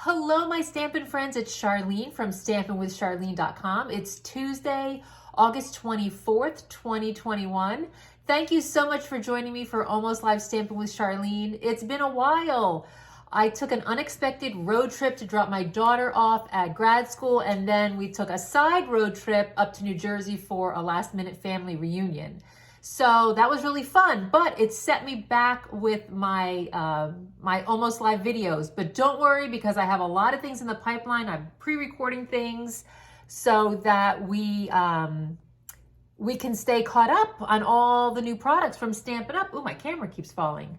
Hello, my Stampin' friends. It's Charlene from stampinwithcharlene.com. It's Tuesday, August 24th, 2021. Thank you so much for joining me for Almost Live Stampin' with Charlene. It's been a while. I took an unexpected road trip to drop my daughter off at grad school, and then we took a side road trip up to New Jersey for a last-minute family reunion. So that was really fun, but it set me back with my my Almost Live videos. But don't worry, because I have a lot of things in the pipeline. I'm pre-recording things so that we can stay caught up on all the new products from Stampin' Up. Oh, my camera keeps falling.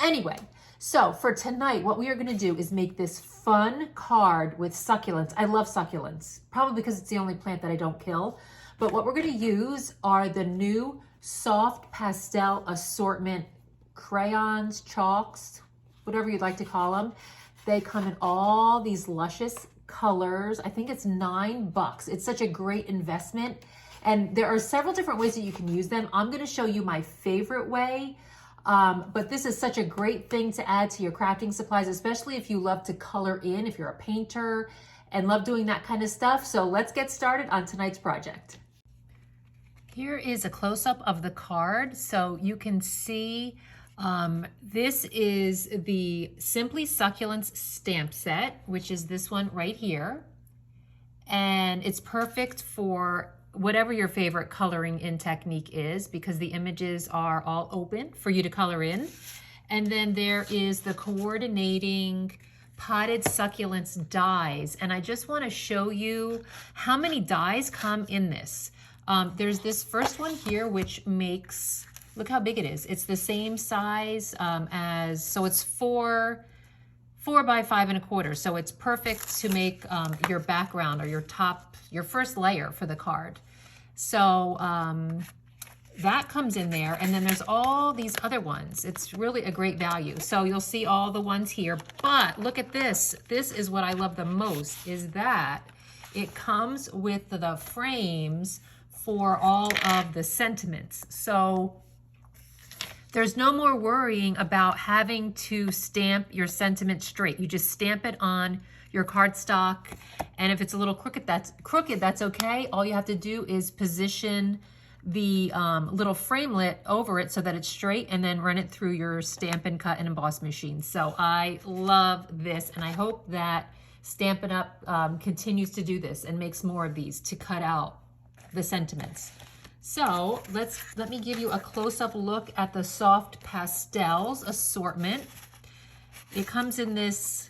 Anyway, so for tonight, what we are gonna do is make this fun card with succulents. I love succulents, probably because it's the only plant that I don't kill. But what we're gonna use are the new soft pastel assortment crayons, chalks, whatever you'd like to call them. They come in all these luscious colors. I think it's $9. It's such a great investment. And there are several different ways that you can use them. I'm gonna show you my favorite way. But this is such a great thing to add to your crafting supplies, especially if you love to color in, if you're a painter and love doing that kind of stuff. So let's get started on tonight's project. Here is a close-up of the card. So you can see this is the Simply Succulents stamp set, which is this one right here. And it's perfect for whatever your favorite coloring in technique is, because the images are all open for you to color in. And then there is the coordinating potted succulents dies. And I just want to show you how many dies come in this. There's this first one here, which makes, look how big it is. It's the same size so it's 4 by 5 1/4. So it's perfect to make your background or your first layer for the card. So that comes in there, and then there's all these other ones. It's really a great value. So you'll see all the ones here, but look at this. This is what I love the most, is that it comes with the frames for all of the sentiments. So there's no more worrying about having to stamp your sentiment straight. You just stamp it on your cardstock, and if it's a little crooked, that's okay. All you have to do is position the little framelit over it so that it's straight, and then run it through your Stampin' Cut and Emboss machine. So I love this, and I hope that Stampin' Up continues to do this and makes more of these to cut out the sentiments. So let me give you a close-up look at the soft pastels assortment. It comes in this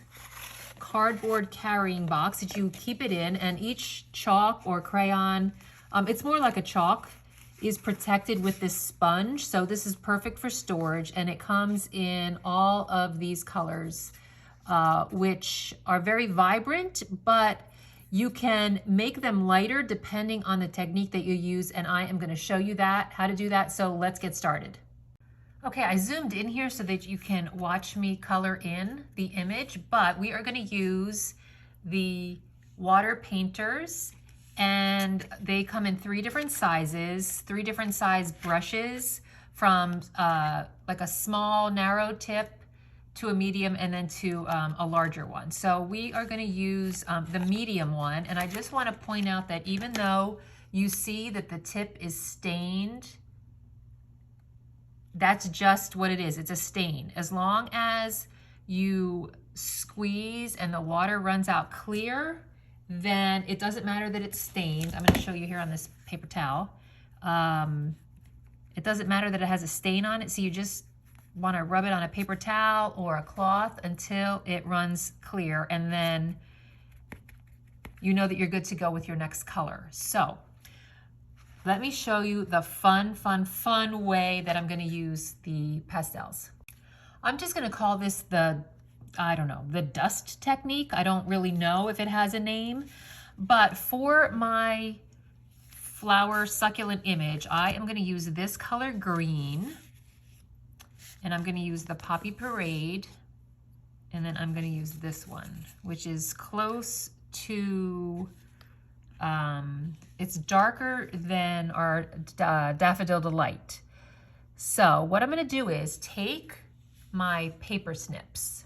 cardboard carrying box that you keep it in, and each chalk or crayon, it's more like a chalk, is protected with this sponge. So this is perfect for storage, and it comes in all of these colors, which are very vibrant, but you can make them lighter depending on the technique that you use, and I am gonna show you how to do that, so let's get started. Okay, I zoomed in here so that you can watch me color in the image, but we are gonna use the water painters, and they come in 3 different sizes, 3 different size brushes, from like a small narrow tip to a medium, and then to a larger one. So we are gonna use the medium one, and I just wanna point out that even though you see that the tip is stained, that's just what it is, it's a stain. As long as you squeeze and the water runs out clear, then it doesn't matter that it's stained. I'm gonna show you here on this paper towel. It doesn't matter that it has a stain on it, so you just want to rub it on a paper towel or a cloth until it runs clear, and then you know that you're good to go with your next color. So let me show you the fun way that I'm going to use the pastels. I'm just going to call this the dust technique. I don't really know if it has a name, but for my flower succulent image, I am going to use this color green. And I'm going to use the Poppy Parade, and then I'm going to use this one, which is close to, it's darker than our Daffodil Delight. So what I'm going to do is take my paper snips,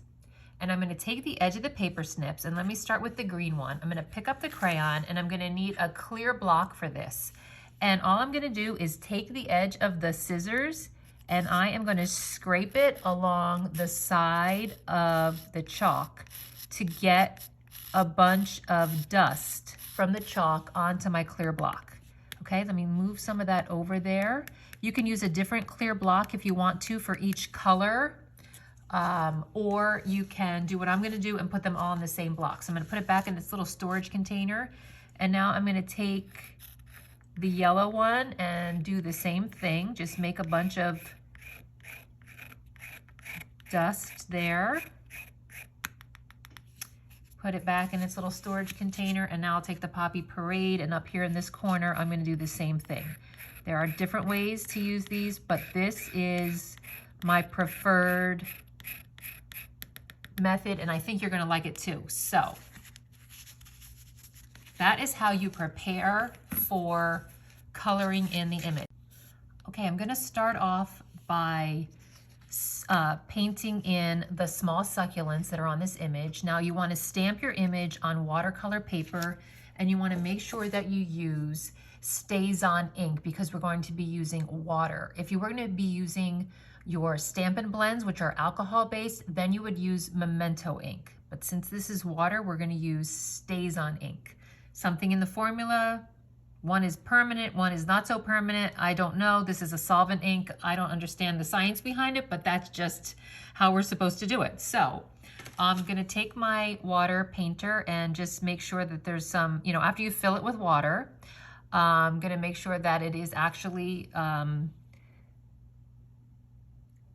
And I'm going to take the edge of the paper snips, and let me start with the green one. I'm going to pick up the crayon, and I'm going to need a clear block for this. And all I'm going to do is take the edge of the scissors, and I am going to scrape it along the side of the chalk to get a bunch of dust from the chalk onto my clear block. Okay, let me move some of that over there. You can use a different clear block if you want to for each color. Or you can do what I'm going to do and put them all in the same block. So I'm going to put it back in this little storage container. And now I'm going to take the yellow one and do the same thing. Just make a bunch of dust there. Put it back in its little storage container. And now I'll take the Poppy Parade, and up here in this corner, I'm going to do the same thing. There are different ways to use these, but this is my preferred method, and I think you're going to like it too. So that is how you prepare for coloring in the image. Okay, I'm going to start off by painting in the small succulents that are on this image. Now you want to stamp your image on watercolor paper, and you want to make sure that you use Stays-On ink because we're going to be using water. If you were going to be using your Stampin' Blends, which are alcohol-based, then you would use Memento ink. But since this is water, we're going to use Stays-On ink. Something in the formula, one is permanent, one is not so permanent. I don't know. This is a solvent ink. I don't understand the science behind it, but that's just how we're supposed to do it. So I'm going to take my water painter and just make sure that there's some, after you fill it with water, I'm going to make sure that it is actually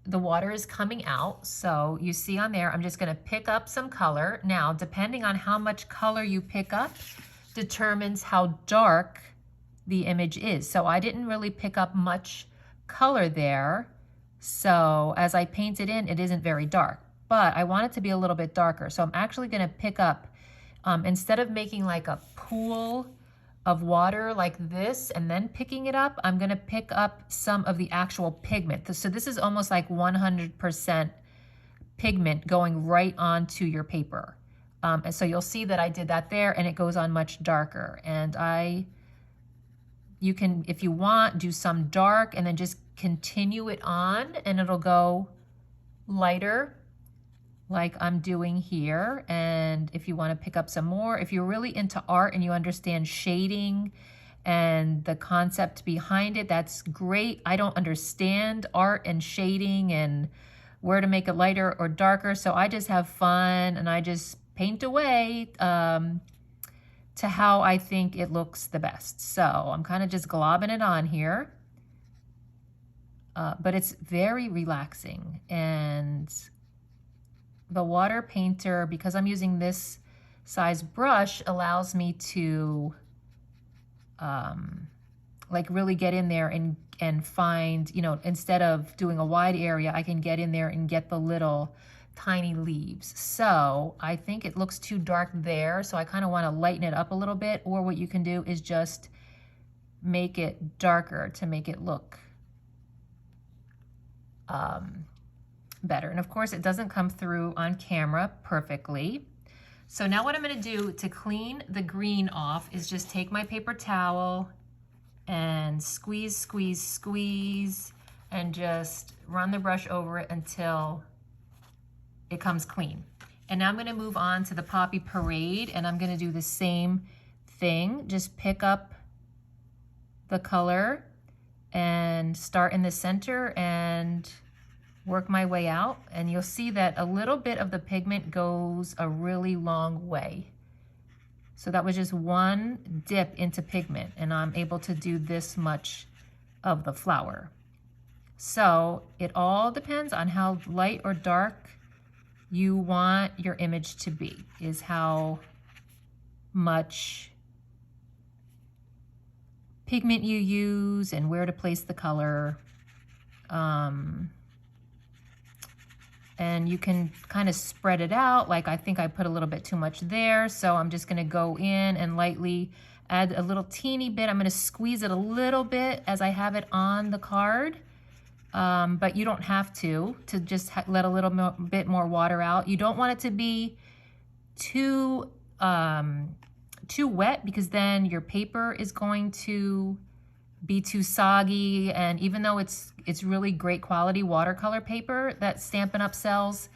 the water is coming out. So you see on there, I'm just going to pick up some color. Now, depending on how much color you pick up determines how dark the image is. So I didn't really pick up much color there. So as I paint it in, it isn't very dark, but I want it to be a little bit darker. So I'm actually going to pick up, instead of making like a pool of water like this and then picking it up, I'm going to pick up some of the actual pigment. So this is almost like 100% pigment going right onto your paper. And so you'll see that I did that there, and it goes on much darker. And you can, if you want, do some dark and then just continue it on, and it'll go lighter like I'm doing here. And if you want to pick up some more, if you're really into art and you understand shading and the concept behind it, that's great. I don't understand art and shading and where to make it lighter or darker, so I just have fun and I just paint away to how I think it looks the best. So I'm kind of just globbing it on here, but it's very relaxing. And the water painter, because I'm using this size brush, allows me to like really get in there and find, instead of doing a wide area, I can get in there and get the little tiny leaves. So I think it looks too dark there, so I kind of want to lighten it up a little bit. Or what you can do is just make it darker to make it look better. And of course, it doesn't come through on camera perfectly. So now what I'm going to do to clean the green off is just take my paper towel and squeeze, squeeze, squeeze, and just run the brush over it until it comes clean. And now I'm going to move on to the Poppy Parade, and I'm going to do the same thing. Just pick up the color and start in the center and work my way out, and you'll see that a little bit of the pigment goes a really long way. So that was just one dip into pigment, and I'm able to do this much of the flower. So it all depends on how light or dark you want your image to be, is how much pigment you use and where to place the color. And you can kind of spread it out. Like I think I put a little bit too much there, so I'm just gonna go in and lightly add a little teeny bit. I'm gonna squeeze it a little bit as I have it on the card, but you don't have to just let a little bit more water out. You don't want it to be too wet, because then your paper is going to be too soggy. And even though it's really great quality watercolor paper that Stampin' Up sells,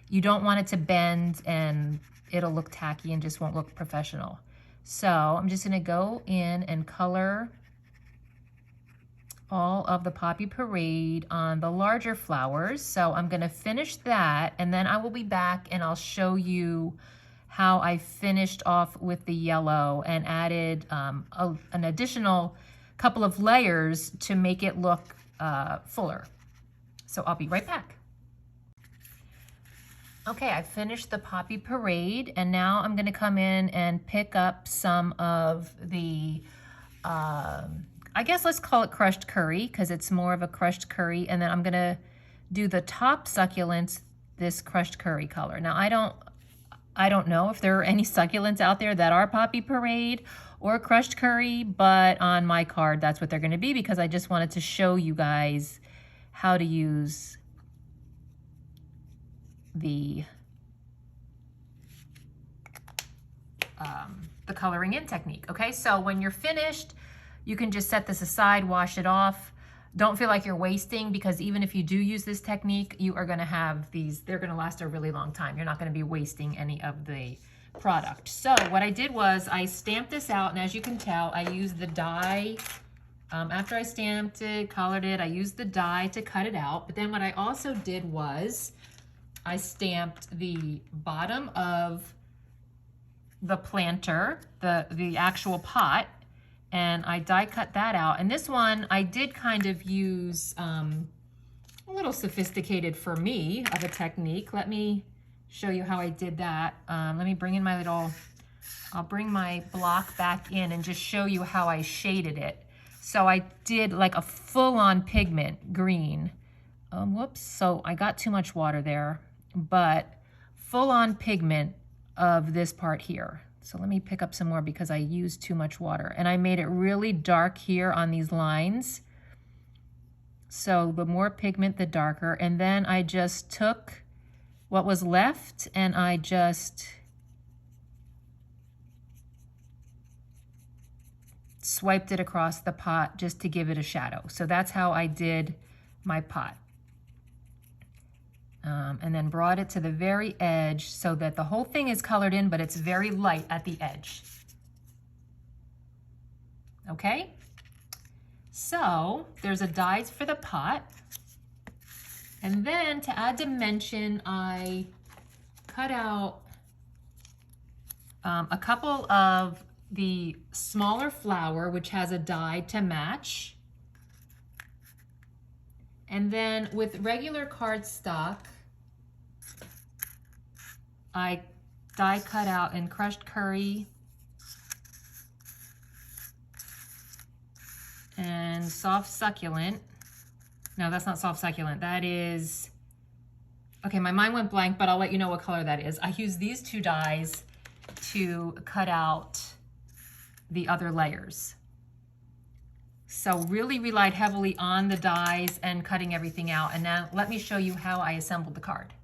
you don't want it to bend and it'll look tacky and just won't look professional. So I'm just gonna go in and color all of the Poppy Parade on the larger flowers. So I'm gonna finish that, and then I will be back and I'll show you how I finished off with the yellow and added an additional couple of layers to make it look fuller. So I'll be right back. Okay, I finished the Poppy Parade, and now I'm gonna come in and pick up some of the, I guess let's call it crushed curry, because it's more of a crushed curry, and then I'm gonna do the top succulents, this crushed curry color. Now I don't know if there are any succulents out there that are Poppy Parade or crushed curry, but on my card, that's what they're gonna be, because I just wanted to show you guys how to use the coloring in technique. Okay, so when you're finished, you can just set this aside, wash it off. Don't feel like you're wasting, because even if you do use this technique, you are gonna have these, they're gonna last a really long time. You're not gonna be wasting any of the product. So what I did was I stamped this out, and as you can tell, I used the die. After I stamped it, colored it, I used the die to cut it out. But then what I also did was I stamped the bottom of the planter, the actual pot, and I die cut that out. And this one I did kind of use a little sophisticated for me of a technique. Let me show you how I did that. Let me bring in my little, I'll bring my block back in and just show you how I shaded it. So I did like a full-on pigment green. Whoops, so I got too much water there, but full-on pigment of this part here. So let me pick up some more because I used too much water, and I made it really dark here on these lines. So the more pigment, the darker. And then I just took what was left and I just swiped it across the pot just to give it a shadow. So that's how I did my pot. And then brought it to the very edge so that the whole thing is colored in, but it's very light at the edge. Okay? So there's a die for the pot. And then to add dimension, I cut out a couple of the smaller flower, which has a die to match. And then with regular cardstock, I die cut out in crushed curry and soft succulent. No, that's not soft succulent. That is, okay, my mind went blank, but I'll let you know what color that is. I used these two dies to cut out the other layers. So really relied heavily on the dies and cutting everything out. And now let me show you how I assembled the card.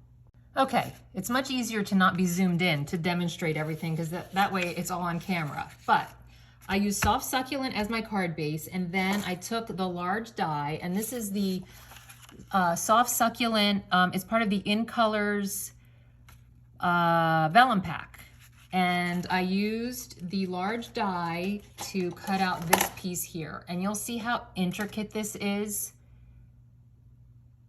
Okay, it's much easier to not be zoomed in to demonstrate everything, because that way it's all on camera. But I used soft succulent as my card base, and then I took the large die, and this is the soft succulent. It's part of the In Colors vellum pack. And I used the large die to cut out this piece here. And you'll see how intricate this is.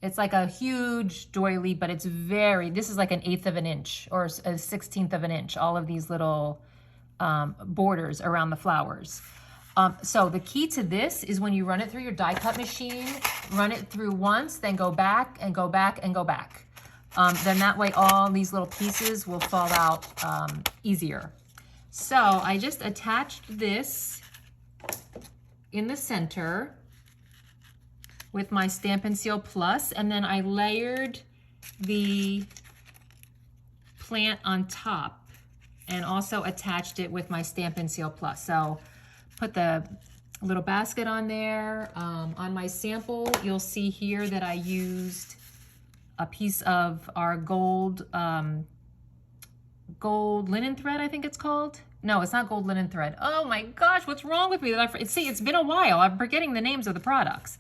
It's like a huge doily, but it's this is like an 1/8 of an inch or a 1/16 of an inch, all of these little borders around the flowers. So the key to this is when you run it through your die cut machine, run it through once, then go back and go back and go back. Then that way all these little pieces will fall out easier. So I just attached this in the center with my Stampin' Seal Plus, and then I layered the plant on top and also attached it with my Stampin' Seal Plus. So put the a little basket on there. On my sample, you'll see here that I used a piece of our gold linen thread, I think it's called. No, it's not gold linen thread. Oh my gosh, what's wrong with me? See, it's been a while. I'm forgetting the names of the products.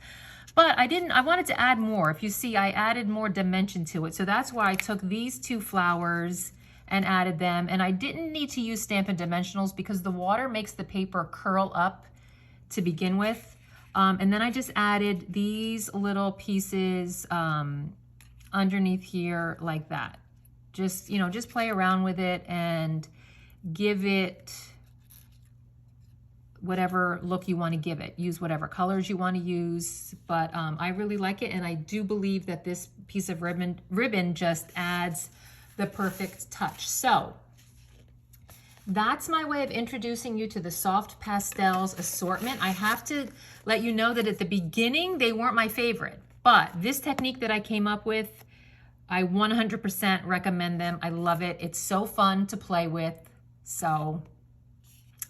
But I wanted to add more. If you see, I added more dimension to it. So that's why I took these two flowers and added them. And I didn't need to use Stampin' Dimensionals because the water makes the paper curl up to begin with. And then I just added these little pieces underneath here like that. Just, you know, just play around with it and give it whatever look you want to give it. Use whatever colors you want to use, but I really like it, and I do believe that this piece of ribbon just adds the perfect touch. So that's my way of introducing you to the Soft Pastels assortment. I have to let you know that at the beginning, they weren't my favorite, but this technique that I came up with, I 100% recommend them. I love it. It's so fun to play with. So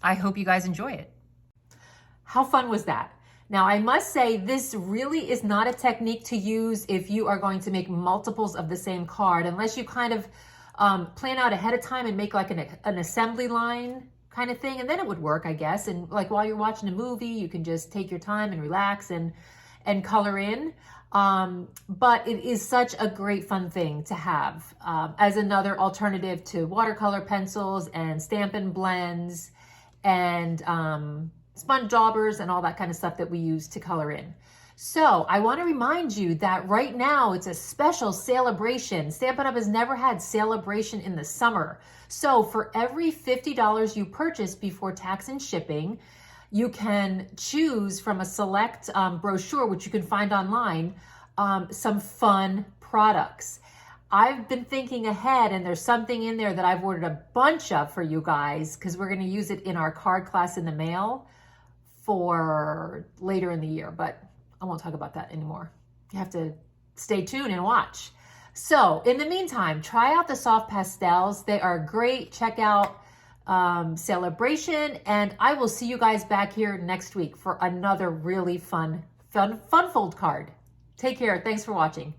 I hope you guys enjoy it. How fun was that? Now, I must say, this really is not a technique to use if you are going to make multiples of the same card, unless you kind of plan out ahead of time and make like an assembly line kind of thing, and then it would work, I guess. And like while you're watching a movie, you can just take your time and relax and color in. But it is such a great fun thing to have as another alternative to watercolor pencils and Stampin' blends and sponge daubers and all that kind of stuff that we use to color in. So I want to remind you that right now it's a special celebration. Stampin' Up! Has never had celebration in the summer. So for every $50 you purchase before tax and shipping, you can choose from a select brochure, which you can find online, some fun products. I've been thinking ahead, and there's something in there that I've ordered a bunch of for you guys because we're going to use it in our card class in the mail for later in the year, but I won't talk about that anymore. You have to stay tuned and watch. So in the meantime, try out the Soft Pastels. They are great. Check out Celebration, and I will see you guys back here next week for another really fun fold card. Take care. Thanks for watching.